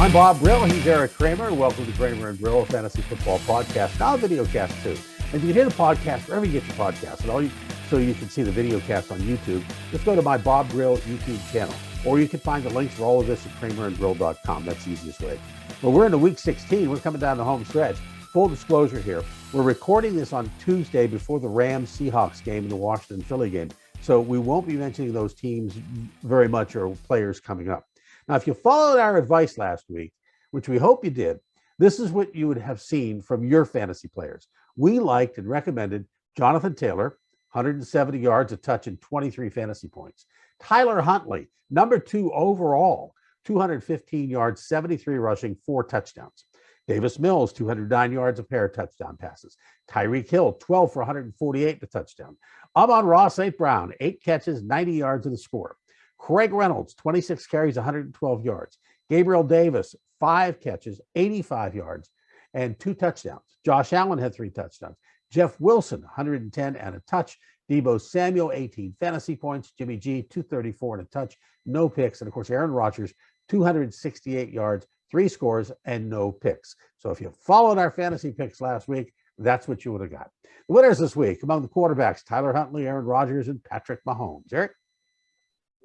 I'm Bob Brill. He's Eric Kramer. Welcome to Kramer and Brill, a fantasy football podcast, now a video cast too. And you can hear the podcast wherever you get your podcast. So you can see the video cast on YouTube. Just go to my Bob Brill YouTube channel, or you can find the links for all of this at kramerandbrill.com. That's the easiest way. But we're into week 16. We're coming down the home stretch. Full disclosure here. We're recording this on Tuesday before the Rams-Seahawks game and the Washington-Philly game. So we won't be mentioning those teams very much or players coming up. Now, if you followed our advice last week, which we hope you did, this is what you would have seen from your fantasy players. We liked and recommended Jonathan Taylor, 170 yards, a touch, and 23 fantasy points. Tyler Huntley, number 2 overall, 215 yards, 73 rushing, 4 touchdowns. Davis Mills, 209 yards, a pair of touchdown passes. Tyreek Hill, 12 for 148, a touchdown. Amon-Ra St. Brown, 8 catches, 90 yards, and a score. Craig Reynolds, 26 carries, 112 yards. Gabriel Davis, 5 catches, 85 yards, and 2 touchdowns. Josh Allen had 3 touchdowns. Jeff Wilson, 110 and a touch. Deebo Samuel, 18 fantasy points. Jimmy G, 234 and a touch, no picks. And of course, Aaron Rodgers, 268 yards, 3 scores, and no picks. So if you followed our fantasy picks last week, that's what you would have got. The winners this week among the quarterbacks: Tyler Huntley, Aaron Rodgers, and Patrick Mahomes. Eric?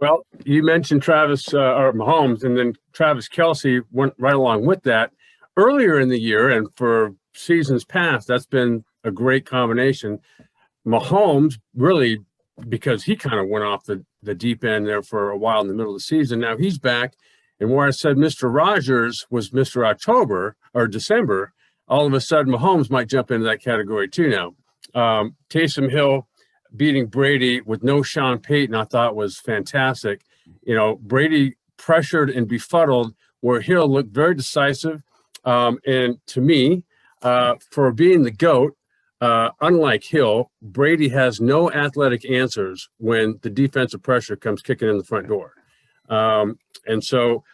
Well, you mentioned Travis or Mahomes, and then Travis Kelce went right along with that. Earlier in the year and for seasons past, that's been a great combination. Mahomes really, because he kind of went off the deep end there for a while in the middle of the season. Now he's back, and where I said Mr. Rodgers was Mr. October or December, all of a sudden Mahomes might jump into that category too now. Taysom Hill beating Brady with no Sean Payton, I thought was fantastic. You know, Brady pressured and befuddled, where Hill looked very decisive. And to me, for being the GOAT, unlike Hill, Brady has no athletic answers when the defensive pressure comes kicking in the front door. And so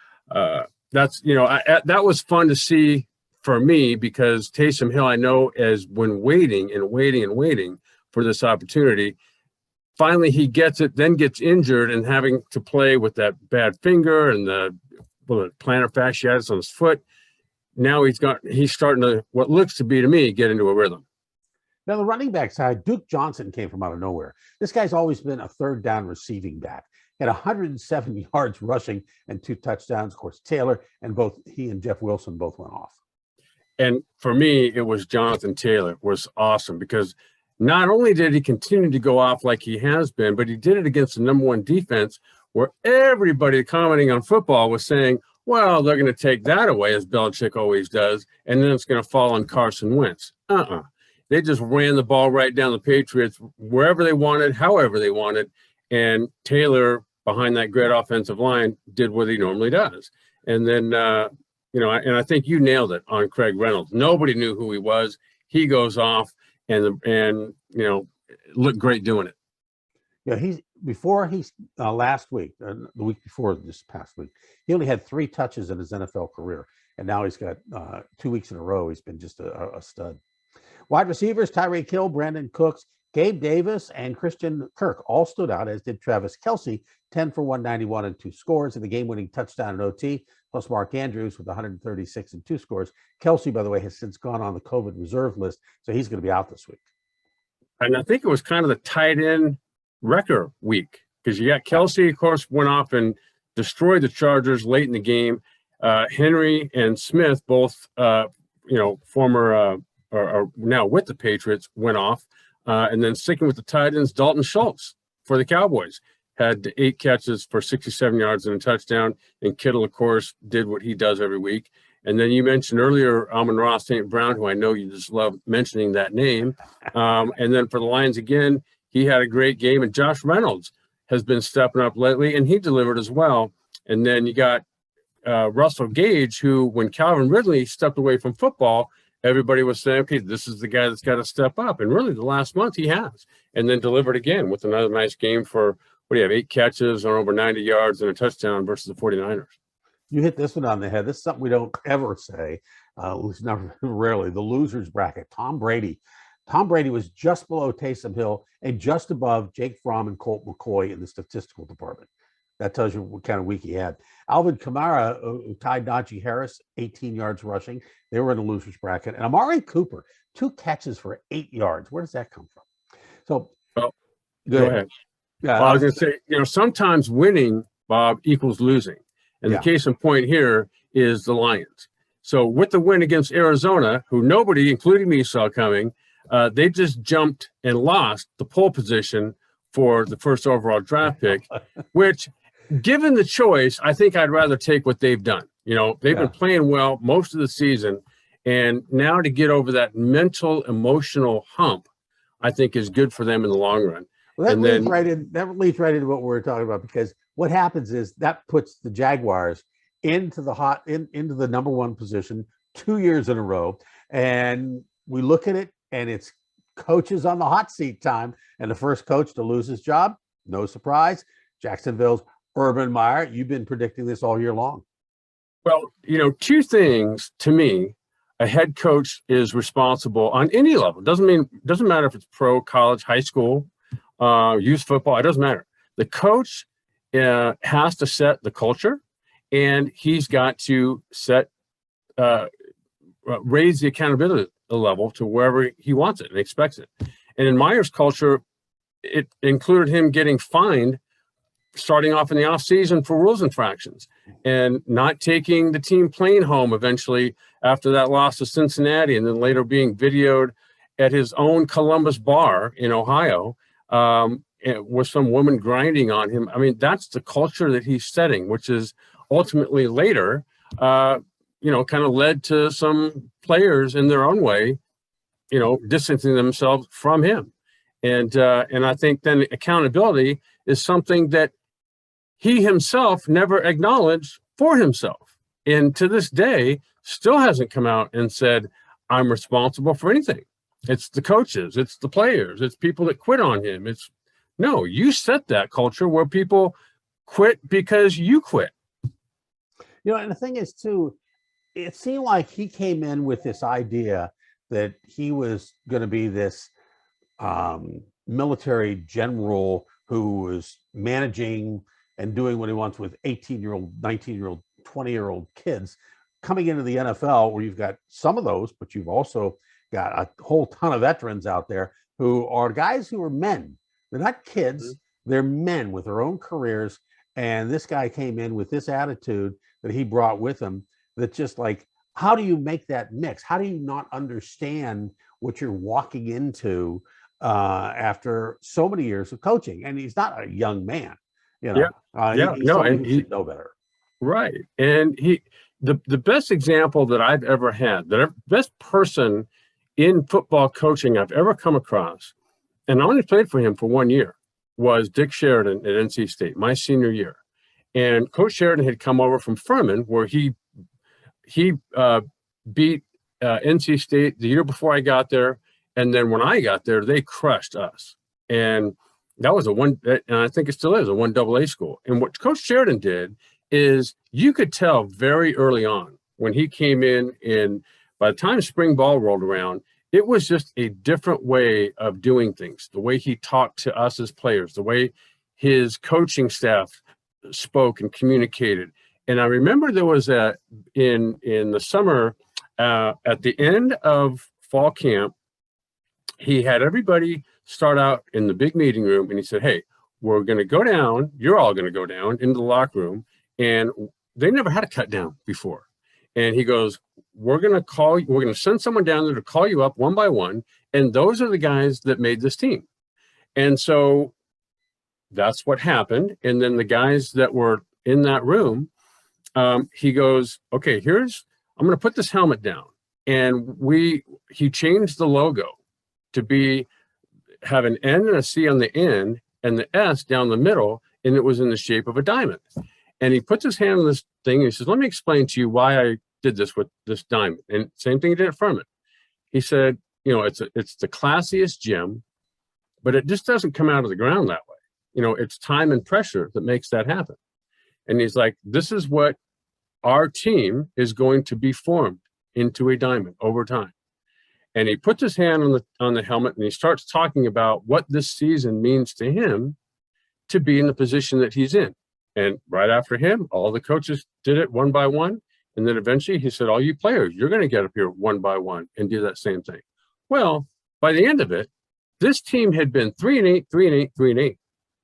that's, you know, that was fun to see for me, because Taysom Hill, I know, as when waiting for this opportunity, finally he gets it, then gets injured and having to play with that bad finger and the plantar fasciitis on his foot. Now he's starting to, what looks to be to me, get into a rhythm. Now, the running back side, Duke Johnson came from out of nowhere. This guy's always been a third down receiving back. He had 170 yards rushing and 2 touchdowns. Of course, Taylor and both he and Jeff Wilson both went off. And for me, it was Jonathan Taylor was awesome, because not only did he continue to go off like he has been, but he did it against the number 1 defense, where everybody commenting on football was saying, well, they're going to take that away, as Belichick always does, and then it's going to fall on Carson Wentz. They just ran the ball right down the Patriots wherever they wanted, however they wanted, and Taylor, behind that great offensive line, did what he normally does. And then, you know, and I think you nailed it on Craig Reynolds. Nobody knew who he was. He goes off and you know, looked great doing it. Yeah, last week, the week before this past week, he only had 3 touches in his NFL career, and now he's got 2 weeks in a row. He's been just a stud. Wide receivers: Tyreek Hill, Brandon Cooks, Gabe Davis, and Christian Kirk all stood out, as did Travis Kelce, 10 for 191 and 2 scores, and the game-winning touchdown in OT, plus Mark Andrews with 136 and 2 scores. Kelce, by the way, has since gone on the COVID reserve list, so he's going to be out this week. And I think it was kind of the tight end wrecker week, because you got Kelce, of course, went off and destroyed the Chargers late in the game. Henry and Smith, both, you know, former or now with the Patriots, went off. And then sticking with the tight ends, Dalton Schultz for the Cowboys had 8 catches for 67 yards and a touchdown. And Kittle, of course, did what he does every week. And then you mentioned earlier Amon-Ra St. Brown, who I know you just love mentioning that name. And then for the Lions again, he had a great game. And Josh Reynolds has been stepping up lately, and he delivered as well. And then you got Russell Gage, who, when Calvin Ridley stepped away from football, everybody was saying, okay, this is the guy that's got to step up. And really the last month he has. And then delivered again with another nice game for, what do you have, 8 catches on over 90 yards and a touchdown versus the 49ers. You hit this one on the head. This is something we don't ever say, at least not rarely, the losers bracket. Tom Brady was just below Taysom Hill and just above Jake Fromm and Colt McCoy in the statistical department. That tells you what kind of week he had. Alvin Kamara tied Najee Harris, 18 yards rushing. They were in the loser's bracket. And Amari Cooper, 2 catches for 8 yards. Where does that come from? So, well, go ahead. Yeah, I was going to say, sometimes winning, Bob, equals losing. And the case in point here is the Lions. So with the win against Arizona, who nobody, including me, saw coming, they just jumped and lost the pole position for the first overall draft pick, which, given the choice, I think I'd rather take what they've done. They've been playing well most of the season, and now to get over that mental, emotional hump, I think is good for them in the long run. Well, that leads right into what we're talking about, because what happens is that puts the Jaguars into the number 1 position 2 years in a row, and we look at it, and it's coaches on the hot seat time, and the first coach to lose his job, no surprise, Jacksonville's Urban Meyer. You've been predicting this all year long. Well, 2 things to me. A head coach is responsible on any level. Doesn't matter if it's pro, college, high school, youth football. It doesn't matter. The coach has to set the culture, and he's got to raise the accountability level to wherever he wants it and expects it. And in Meyer's culture, it included him getting fined starting off in the offseason for rules infractions and not taking the team plane home eventually after that loss to Cincinnati, and then later being videoed at his own Columbus bar in Ohio with some woman grinding on him. I mean, that's the culture that he's setting, which is ultimately later, kind of led to some players in their own way, distancing themselves from him. And I think then accountability is something that he himself never acknowledged for himself. And to this day, still hasn't come out and said, I'm responsible for anything. It's the coaches, it's the players, it's people that quit on him. No, you set that culture where people quit because you quit. And the thing is, too, it seemed like he came in with this idea that he was going to be this military general who was managing and doing what he wants with 18-year-old, 19-year-old, 20-year-old kids coming into the NFL, where you've got some of those, but you've also got a whole ton of veterans out there who are guys who are men. They're not kids. They're men with their own careers. And this guy came in with this attitude that he brought with him, that's just like, how do you make that mix? How do you not understand what you're walking into after so many years of coaching? And he's not a young man, He should know better. Right. And the best example that I've ever had, the best person in football coaching I've ever come across, and I only played for him for 1 year, was Dick Sheridan at NC State, my senior year. And Coach Sheridan had come over from Furman, where he beat NC State the year before I got there. And then when I got there, they crushed us. And that was and I think it still is a 1AA school. And what Coach Sheridan did is, you could tell very early on when he came in, and by the time spring ball rolled around, it was just a different way of doing things. The way he talked to us as players, the way his coaching staff spoke and communicated. And I remember there was in the summer, at the end of fall camp, he had everybody start out in the big meeting room, and he said, hey, we're going to go down. You're all going to go down into the locker room. And they never had a cut down before. And he goes, we're going to send someone down there to call you up one by one. And those are the guys that made this team. And so that's what happened. And then the guys that were in that room, he goes, okay, I'm going to put this helmet down. And he changed the logo to have an N and a C on the end and the S down the middle. And it was in the shape of a diamond. And he puts his hand on this thing, and he says, let me explain to you why I did this with this diamond. And same thing he did at Furman. He said, it's the classiest gem, but it just doesn't come out of the ground that way. It's time and pressure that makes that happen. And he's like, this is what our team is going to be formed into a diamond over time. And he puts his hand on the helmet, and he starts talking about what this season means to him to be in the position that he's in. And right after him, all the coaches did it one by one. And then eventually he said, all you players, you're going to get up here one by one and do that same thing. Well, by the end of it, this team had been 3-8, 3-8, 3-8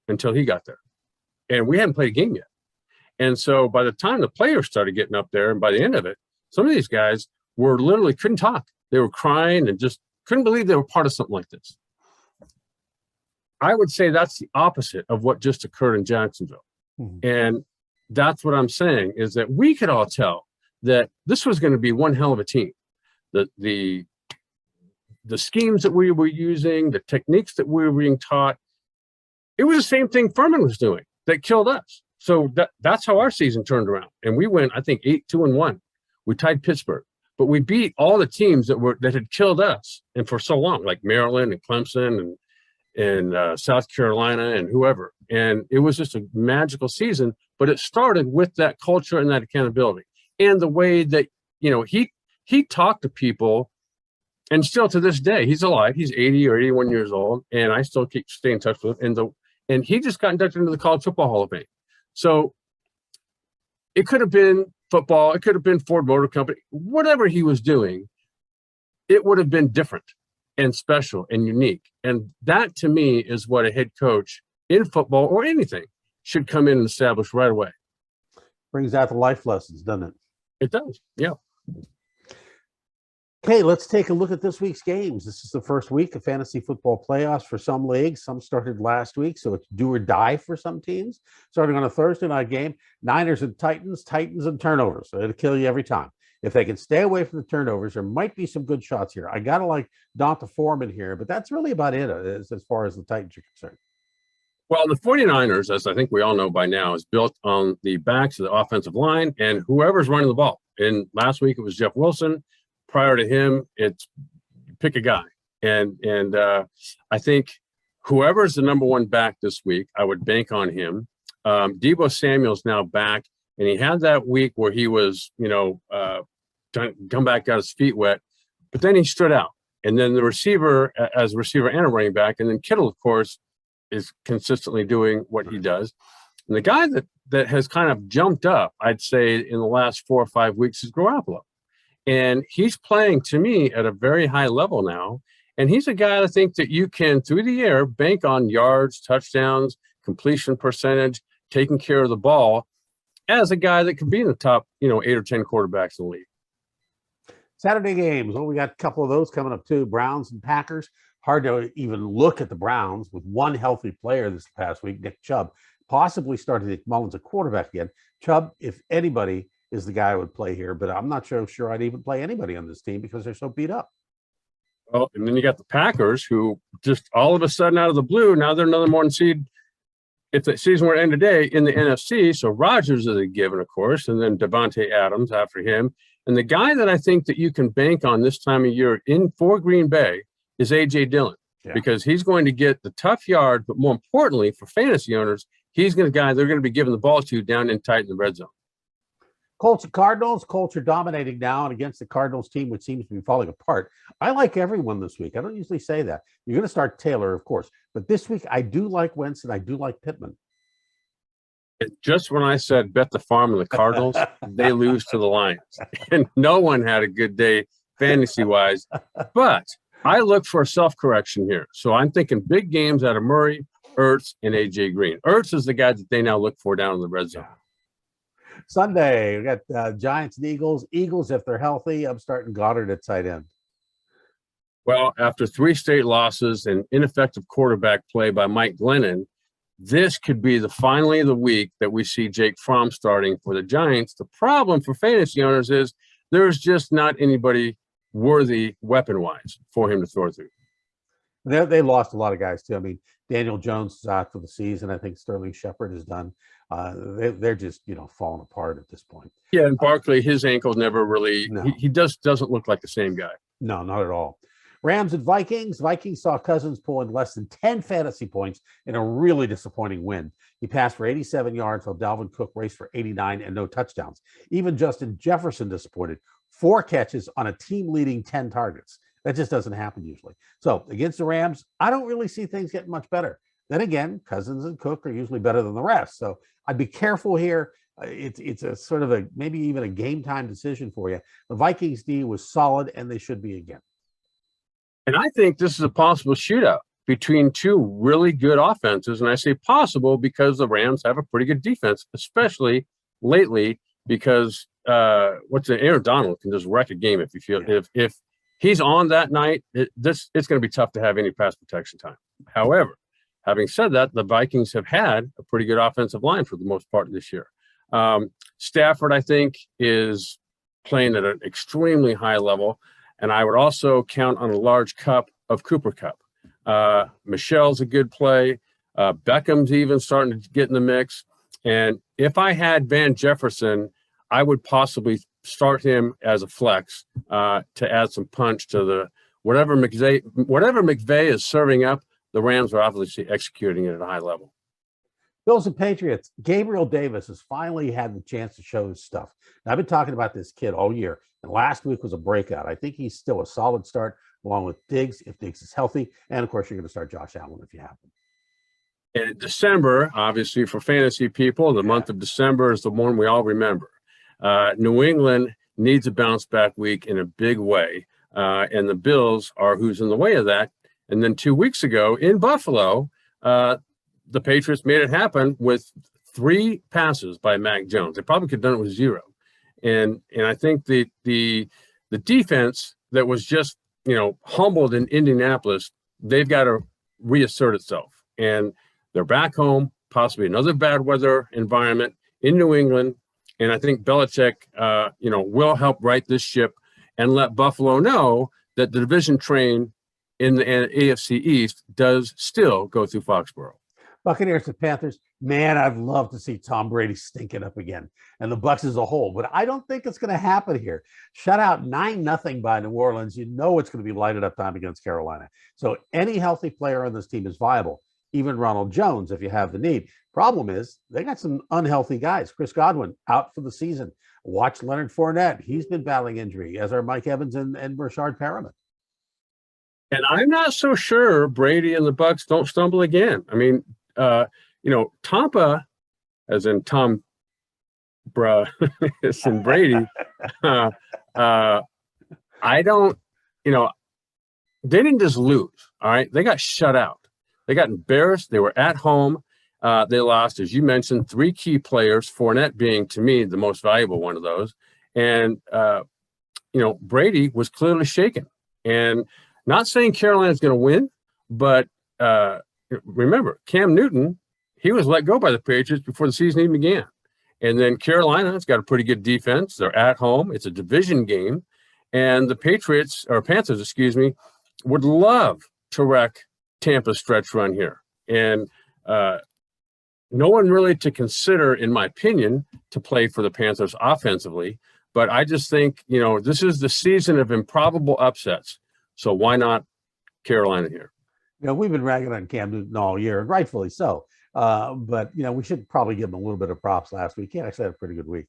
until he got there. And we hadn't played a game yet. And so by the time the players started getting up there, and by the end of it, some of these guys were literally couldn't talk. They were crying and just couldn't believe they were part of something like this. I would say that's the opposite of what just occurred in Jacksonville. Mm-hmm. And that's what I'm saying is that we could all tell that this was going to be one hell of a team. The schemes that we were using, the techniques that we were being taught, it was the same thing Furman was doing that killed us. So that's how our season turned around. And we went, I think, 8-2-1. We tied Pittsburgh, but we beat all the teams that had killed us and for so long, like Maryland and Clemson and South Carolina and whoever. And it was just a magical season, but it started with that culture and that accountability and the way that, he talked to people. And still to this day, he's alive. He's 80 or 81 years old, and I still keep staying in touch with him. And he just got inducted into the College Football Hall of Fame. So it could have been football. It could have been Ford Motor Company. Whatever he was doing, it would have been different and special and unique. And that, to me, is what a head coach in football or anything should come in and establish right away. Brings out the life lessons, doesn't it? It does, yeah. Okay, let's take a look at this week's games. This is the first week of fantasy football playoffs for some leagues. Some started last week, so it's do or die for some teams. Starting on a Thursday night game, Niners and Titans and turnovers. So it'll kill you every time. If they can stay away from the turnovers, there might be some good shots here. I got to like Donta Foreman here, but that's really about it as far as the Titans are concerned. Well, the 49ers, as I think we all know by now, is built on the backs of the offensive line and whoever's running the ball. And last week it was Jeff Wilson. Prior to him, it's pick a guy. And I think whoever's the number one back this week, I would bank on him. Deebo Samuel's now back, and he had that week where he was, trying to come back, got his feet wet, but then he stood out. And then the receiver, as a receiver and a running back, and then Kittle, of course, is consistently doing what he does. And the guy that has kind of jumped up, I'd say, in the last 4 or 5 weeks is Garoppolo. And he's playing, to me, at a very high level now. And he's a guy, I think, that you can, through the air, bank on yards, touchdowns, completion percentage, taking care of the ball, as a guy that could be in the top, 8 or 10 quarterbacks in the league. Saturday games. Well, we got a couple of those coming up, too. Browns and Packers. Hard to even look at the Browns with one healthy player this past week, Nick Chubb. Possibly started Nick Mullins at quarterback again. Chubb, if anybody, is the guy I would play here, but I'm not sure I'd even play anybody on this team because they're so beat up. Well, and then you got the Packers, who just all of a sudden out of the blue, now they're another one seed. If the season were to end today in the NFC, so Rodgers is a given, of course, and then Devontae Adams after him. And the guy that I think that you can bank on this time of year for Green Bay is A.J. Dillon, because he's going to get the tough yard, but more importantly for fantasy owners, he's going to guy they're going to be giving the ball to down in tight in the red zone. Colts and Cardinals. Colts are dominating now and against the Cardinals team, which seems to be falling apart. I like everyone this week. I don't usually say that. You're going to start Taylor, of course. But this week, I do like Wentz and I do like Pittman. Just when I said bet the farm and the Cardinals, they lose to the Lions. And no one had a good day fantasy-wise. But I look for a self-correction here. So I'm thinking big games out of Murray, Ertz, and A.J. Green. Ertz is the guy that they now look for down in the red zone. Sunday, we got Giants and Eagles. Eagles, if they're healthy, I'm starting Goddard at tight end. Well, after 3 straight losses and ineffective quarterback play by Mike Glennon, this could be finally the week that we see Jake Fromm starting for the Giants. The problem for fantasy owners is there's just not anybody worthy weapon-wise for him to throw through. They lost a lot of guys, too. I mean, Daniel Jones is out for the season. I think Sterling Shepard is done. They're just, falling apart at this point. Yeah, and Barkley, his ankle never really – he doesn't look like the same guy. No, not at all. Rams and Vikings. Vikings saw Cousins pull in less than 10 fantasy points in a really disappointing win. He passed for 87 yards while Dalvin Cook raced for 89 and no touchdowns. Even Justin Jefferson disappointed. 4 catches on a team-leading 10 targets. That just doesn't happen usually. So against the Rams, I don't really see things getting much better. Then again, Cousins and Cook are usually better than the rest. So I'd be careful here. It's a sort of a maybe even a game time decision for you. The Vikings D was solid, and they should be again. And I think this is a possible shootout between two really good offenses. And I say possible because the Rams have a pretty good defense, especially lately, because Aaron Donald can just wreck a game if you feel if he's on that night. It's going to be tough to have any pass protection time. However, having said that, the Vikings have had a pretty good offensive line for the most part this year. Stafford, I think, is playing at an extremely high level, and I would also count on a large cup of Cooper Cup. Michelle's a good play. Beckham's even starting to get in the mix. And if I had Van Jefferson, I would possibly start him as a flex to add some punch to the whatever McVay is serving up. The Rams are obviously executing it at a high level. Bills and Patriots. Gabriel Davis has finally had the chance to show his stuff. Now, I've been talking about this kid all year, and last week was a breakout. I think he's still a solid start along with Diggs, if Diggs is healthy. And, of course, you're going to start Josh Allen if you have him. And in December, obviously, for fantasy people, the month of December is the one we all remember. New England needs a bounce-back week in a big way, and the Bills are who's in the way of that. And then 2 weeks ago in Buffalo, the Patriots made it happen with 3 passes by Mac Jones. They probably could have done it with 0. And I think the defense that was just, humbled in Indianapolis, they've got to reassert itself. And they're back home, possibly another bad weather environment in New England. And I think Belichick, will help right this ship and let Buffalo know that the division train in the AFC East does still go through Foxborough. Buccaneers and Panthers. Man, I'd love to see Tom Brady stinking up again, and the Bucs as a whole. But I don't think it's going to happen here. Shut out 9-0 by New Orleans. You know it's going to be lighted up time against Carolina. So any healthy player on this team is viable. Even Ronald Jones, if you have the need. Problem is, they got some unhealthy guys. Chris Godwin out for the season. Watch Leonard Fournette. He's been battling injury, as are Mike Evans and Rashard Perriman. And I'm not so sure Brady and the Bucs don't stumble again. I mean, Tampa, as in Tom, as in Brady. I don't, they didn't just lose. All right, they got shut out. They got embarrassed. They were at home. They lost, as you mentioned, 3 key players, Fournette being, to me, the most valuable one of those. And, Brady was clearly shaken. And not saying Carolina's going to win, but remember, Cam Newton, he was let go by the Patriots before the season even began. And then Carolina's got a pretty good defense. They're at home. It's a division game. And the Panthers, would love to wreck Tampa's stretch run here. And no one really to consider, in my opinion, to play for the Panthers offensively. But I just think, this is the season of improbable upsets. So why not Carolina here? We've been ragging on Cam Newton all year, and rightfully so. But we should probably give him a little bit of props last week. He actually had a pretty good week.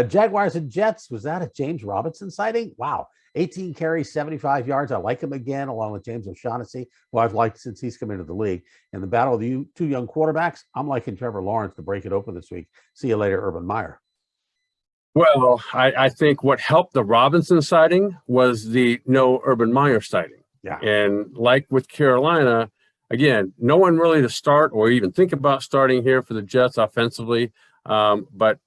Jaguars and Jets. Was that a James Robinson sighting? Wow. 18 carries, 75 yards. I like him again, along with James O'Shaughnessy, who I've liked since he's come into the league. In the battle of the 2 young quarterbacks, I'm liking Trevor Lawrence to break it open this week. See you later, Urban Meyer. Well, I think what helped the Robinson sighting was the no Urban Meyer sighting. Yeah. And like with Carolina, again, no one really to start or even think about starting here for the Jets offensively. But,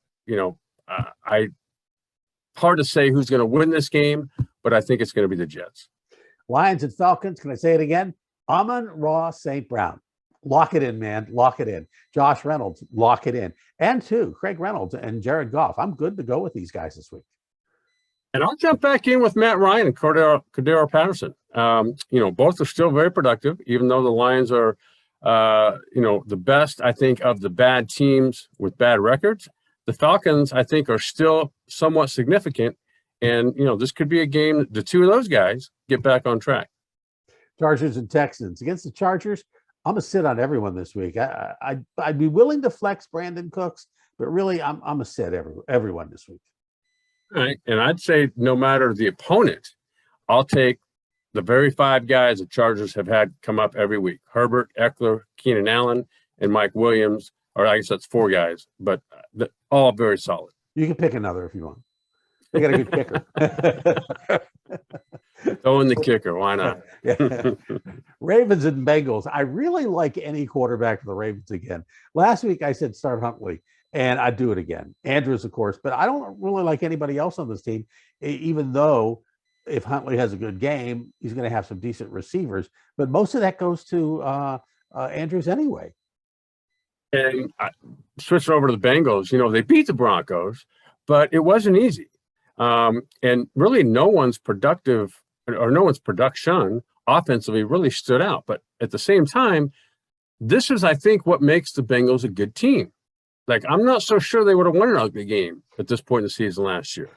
hard to say who's going to win this game, but I think it's going to be the Jets. Lions and Falcons. Can I say it again? Amon-Ra St. Brown. Lock it in, man. Lock it in. Josh Reynolds, lock it in. And Craig Reynolds and Jared Goff. I'm good to go with these guys this week. And I'll jump back in with Matt Ryan and Cordero Patterson. Both are still very productive, even though the Lions are, the best, I think, of the bad teams with bad records. The Falcons, I think, are still somewhat significant. And, this could be a game that the 2 of those guys get back on track. Chargers and Texans. Against the Chargers, I'm going to sit on everyone this week. I'd be willing to flex Brandon Cooks, but really I'm going to sit everyone this week. All right. And I'd say no matter the opponent, I'll take the very 5 guys the Chargers have had come up every week. Herbert, Eckler, Keenan Allen, and Mike Williams or I guess that's 4 guys, but all very solid. You can pick another if you want. They got a good kicker. Throw in the kicker. Why not? Yeah. Ravens and Bengals. I really like any quarterback for the Ravens again. Last week I said start Huntley, and I'd do it again. Andrews, of course, but I don't really like anybody else on this team, even though if Huntley has a good game, he's going to have some decent receivers. But most of that goes to Andrews anyway. And switching over to the Bengals, they beat the Broncos, but it wasn't easy. And really no one's production offensively really stood out. But at the same time, this is, I think, what makes the Bengals a good team. Like, I'm not so sure they would have won an ugly game at this point in the season last year.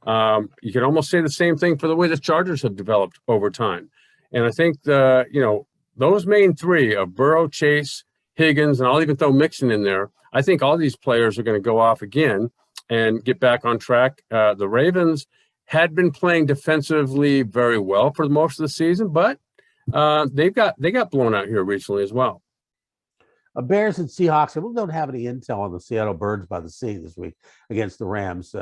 You can almost say the same thing for the way the Chargers have developed over time. And I think those main three of Burrow, Chase, Higgins, and I'll even throw Mixon in there. I think all these players are going to go off again and get back on track. The Ravens had been playing defensively very well for most of the season, but they got blown out here recently as well. Bears and Seahawks. We don't have any intel on the Seattle Birds by the Sea this week against the Rams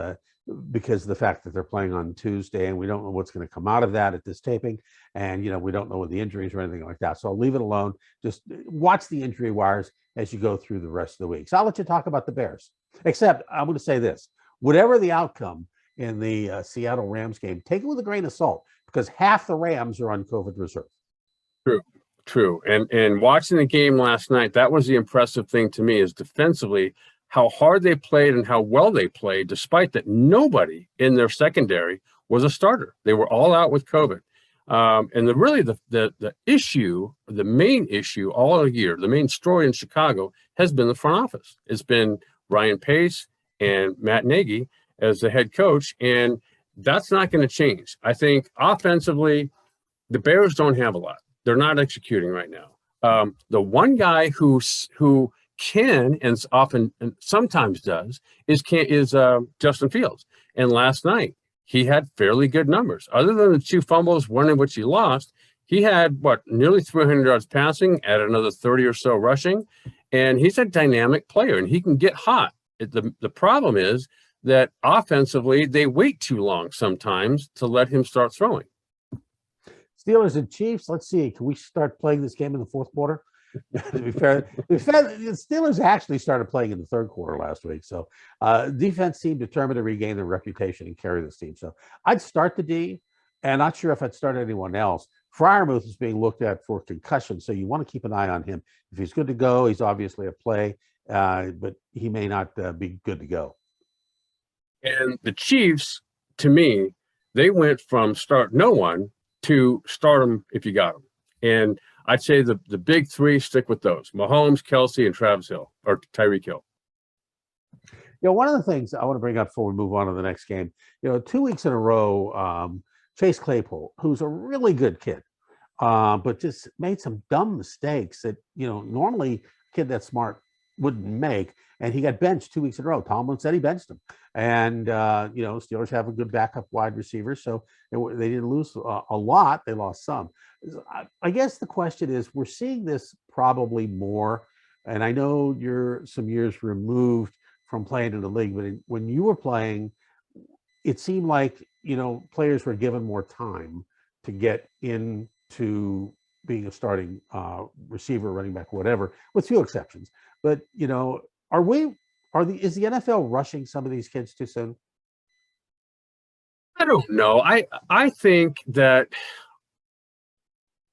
because of the fact that they're playing on Tuesday, and we don't know what's going to come out of that at this taping. And, we don't know what the injuries or anything like that. So I'll leave it alone. Just watch the injury wires as you go through the rest of the week. So I'll let you talk about the Bears. Except I'm going to say this. Whatever the outcome in the Seattle Rams game, take it with a grain of salt because half the Rams are on COVID reserve. True. And watching the game last night, that was the impressive thing to me is defensively how hard they played and how well they played, despite that nobody in their secondary was a starter. They were all out with COVID. And the issue, the main issue all year, the main story in Chicago has been the front office. It's been Ryan Pace and Matt Nagy as the head coach, and that's not going to change. I think offensively, the Bears don't have a lot. They're not executing right now. The one guy who can and often and sometimes does is Justin Fields. And last night he had fairly good numbers. Other than the 2 fumbles, one in which he lost, he had nearly 300 yards passing, at another 30 or so rushing, and he's a dynamic player and he can get hot. The problem is that offensively they wait too long sometimes to let him start throwing. Steelers and Chiefs. Let's see. Can we start playing this game in the fourth quarter? To be fair, the Steelers actually started playing in the third quarter last week. So defense seemed determined to regain their reputation and carry this team. So I'd start the D, and not sure if I'd start anyone else. Freiermuth is being looked at for concussion, so you want to keep an eye on him. If he's good to go, he's obviously a play, but he may not be good to go. And the Chiefs, to me, they went from start no one to start them if you got them. And I'd say the big three, stick with those: Mahomes, Kelsey, and Travis Hill, or Tyreek Hill. One of the things I want to bring up before we move on to the next game, 2 weeks in a row, Chase Claypool, who's a really good kid, but just made some dumb mistakes that, normally a kid that smart wouldn't make. And he got benched 2 weeks in a row. Tomlin said he benched him. And, Steelers have a good backup wide receiver. So they didn't lose a lot. They lost some. I guess the question is, we're seeing this probably more. And I know you're some years removed from playing in the league, but when you were playing, it seemed like, players were given more time to get into being a starting receiver, running back, whatever, with few exceptions. But, is the NFL rushing some of these kids too soon? I don't know. I think that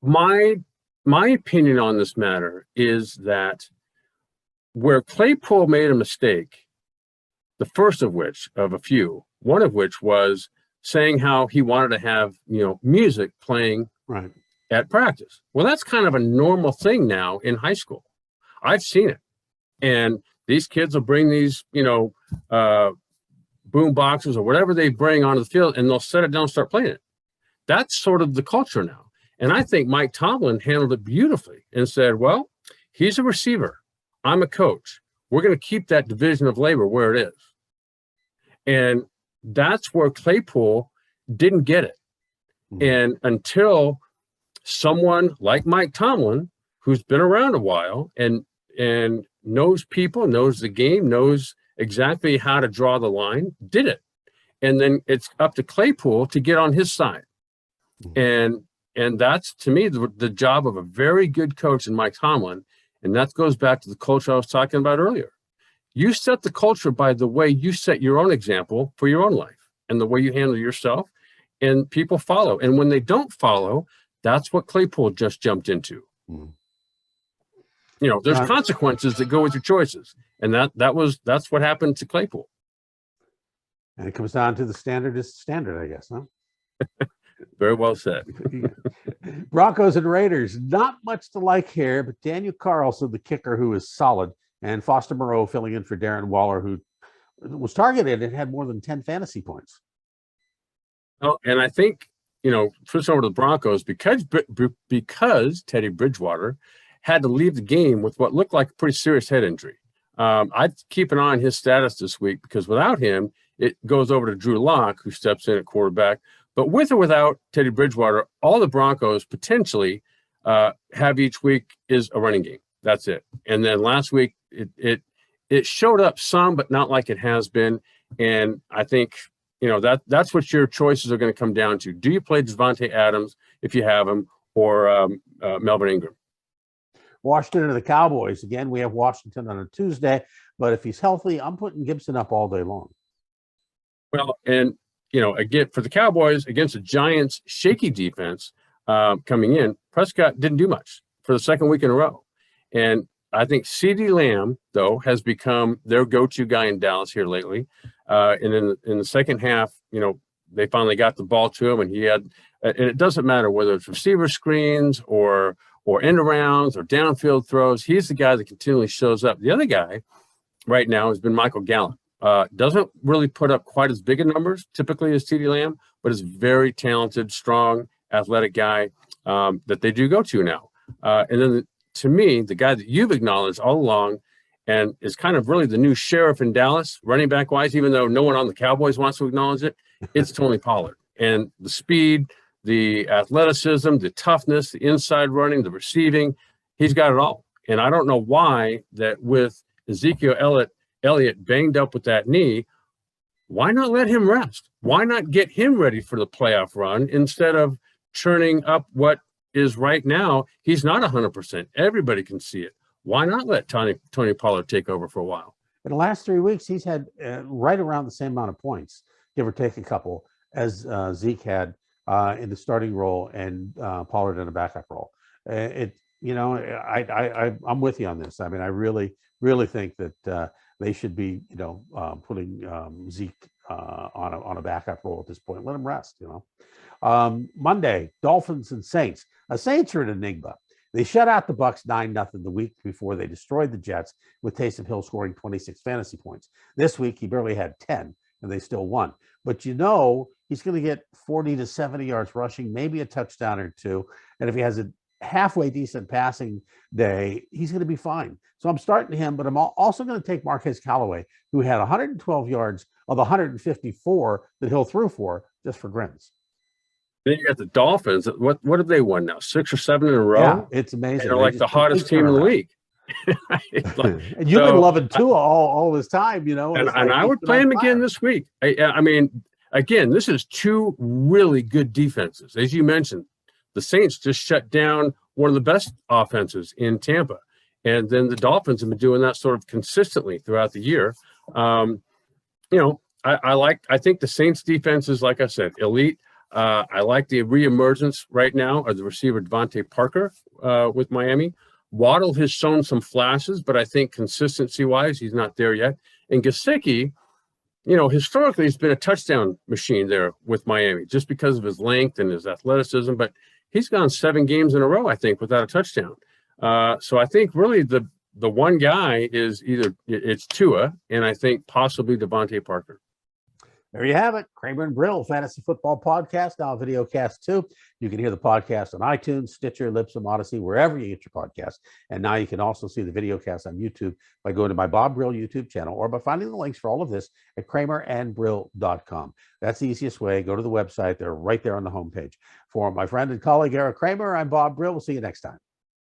my opinion on this matter is that where Claypool made a mistake, the first of which, of a few, one of which was saying how he wanted to have, music playing right at practice. Well, that's kind of a normal thing now in high school. I've seen it. And these kids will bring these, boom boxes or whatever they bring onto the field, and they'll set it down and start playing it. That's sort of the culture now. And I think Mike Tomlin handled it beautifully and said, well, he's a receiver. I'm a coach. We're going to keep that division of labor where it is. And that's where Claypool didn't get it. Mm-hmm. And until someone like Mike Tomlin, who's been around a while and and knows people, knows the game, knows exactly how to draw the line, did it. And then it's up to Claypool to get on his side. And that's, to me, the job of a very good coach in Mike Tomlin. And that goes back to the culture I was talking about earlier. You set the culture by the way you set your own example for your own life and the way you handle yourself, and people follow. And when they don't follow, that's what Claypool just jumped into. There's consequences that go with your choices. And that's what happened to Claypool. And it comes down to the standard is standard, I guess, huh? Very well said. Broncos and Raiders, not much to like here, but Daniel Carlson, the kicker, who is solid, and Foster Moreau filling in for Darren Waller, who was targeted and had more than 10 fantasy points. Oh, and I think, switch over to the Broncos, because Teddy Bridgewater had to leave the game with what looked like a pretty serious head injury. I'd keep an eye on his status this week, because without him, it goes over to Drew Lock, who steps in at quarterback. But with or without Teddy Bridgewater, all the Broncos potentially have each week is a running game. That's it. And then last week, it showed up some, but not like it has been. And I think, that's what your choices are going to come down to. Do you play Devontae Adams if you have him, or Melvin Ingram? Washington and the Cowboys. Again, we have Washington on a Tuesday, but if he's healthy, I'm putting Gibson up all day long. Well, and, again, for the Cowboys against the Giants' shaky defense coming in, Prescott didn't do much for the second week in a row. And I think CeeDee Lamb, though, has become their go-to guy in Dallas here lately. And in the second half, they finally got the ball to him, and and it doesn't matter whether it's receiver screens or end arounds or downfield throws. He's the guy that continually shows up. The other guy right now has been Michael Gallup. Doesn't really put up quite as big a numbers typically as CeeDee Lamb, but is very talented, strong, athletic guy that they do go to now. And then to me, the guy that you've acknowledged all along and is kind of really the new sheriff in Dallas, running back wise, even though no one on the Cowboys wants to acknowledge it, it's Tony Pollard. And the speed, the athleticism, the toughness, the inside running, the receiving, he's got it all. And I don't know why that with Ezekiel Elliott banged up with that knee, why not let him rest? Why not get him ready for the playoff run instead of churning up what is right now? He's not 100%. Everybody can see it. Why not let Tony Pollard take over for a while? In the last 3 weeks, he's had right around the same amount of points, give or take a couple, as Zeke had in the starting role and Pollard in a backup role. I'm with you on this. I mean, I really think that they should be, putting Zeke on a backup role at this point. Let him rest. Monday, Dolphins and Saints. Saints are an enigma. They shut out the Bucs 9-0 the week before they destroyed the Jets, with Taysom Hill scoring 26 fantasy points. This week, he barely had 10, and they still won. But he's going to get 40 to 70 yards rushing, maybe a touchdown or two. And if he has a halfway decent passing day, he's going to be fine. So I'm starting him, but I'm also going to take Marquez Callaway, who had 112 yards of the 154 that Hill threw for, just for grins. Then you got the Dolphins. What have they won now? 6 or 7 in a row? Yeah, it's amazing. They're like the hottest team in the league. And you've been loving Tua all this time, And I would play him again this week. I mean, again, this is two really good defenses. As you mentioned, the Saints just shut down one of the best offenses in Tampa. And then the Dolphins have been doing that sort of consistently throughout the year. I think the Saints defense is, like I said, elite. I like the reemergence right now of the receiver Devontae Parker with Miami. Waddle has shown some flashes, but I think consistency-wise, he's not there yet. And Gesicki, historically, he's been a touchdown machine there with Miami just because of his length and his athleticism. But he's gone 7 games in a row, I think, without a touchdown. So I think really the one guy is it's Tua, and I think possibly Devontae Parker. There you have it. Kramer and Brill, Fantasy Football Podcast, now video cast too. You can hear the podcast on iTunes, Stitcher, Libsyn, Odyssey, wherever you get your podcast. And now you can also see the video cast on YouTube by going to my Bob Brill YouTube channel, or by finding the links for all of this at kramerandbrill.com. That's the easiest way. Go to the website. They're right there on the homepage. For my friend and colleague, Eric Kramer, I'm Bob Brill. We'll see you next time.